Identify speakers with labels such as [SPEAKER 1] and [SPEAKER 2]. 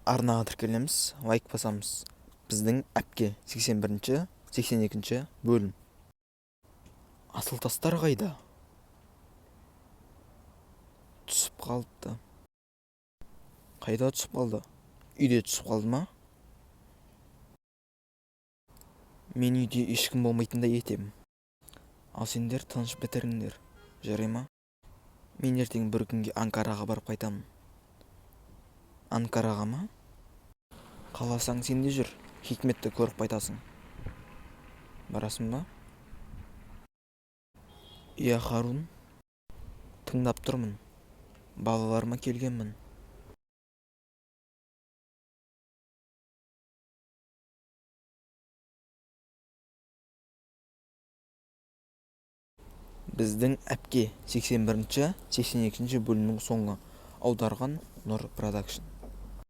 [SPEAKER 1] арнаға тіркелеміз, лайк басамыз. Біздің әпке 81-ші, 82-ші бөлім. Асыл тастар қайда? Түсіп қалыпты. Қайда түсіп қалды? Үйде түсіп қалды ма? Мен үйде ешкім болмайтындай етем. Ал сендер тыныш бітіріңдер, жарай ма? Мен ертең бір күнге Анкараға барып қайтамын. Анкараға ма? Қаласаң сен де жүр, Хикметті көріп қайтасың. Барасың ба? Иә, Харун, тыңдап тұрмын. Балаларыма келгенмін. Біздің әпке 81-ші, 82-ші бөлімнің соңы. Аударған Нұр Продакшн.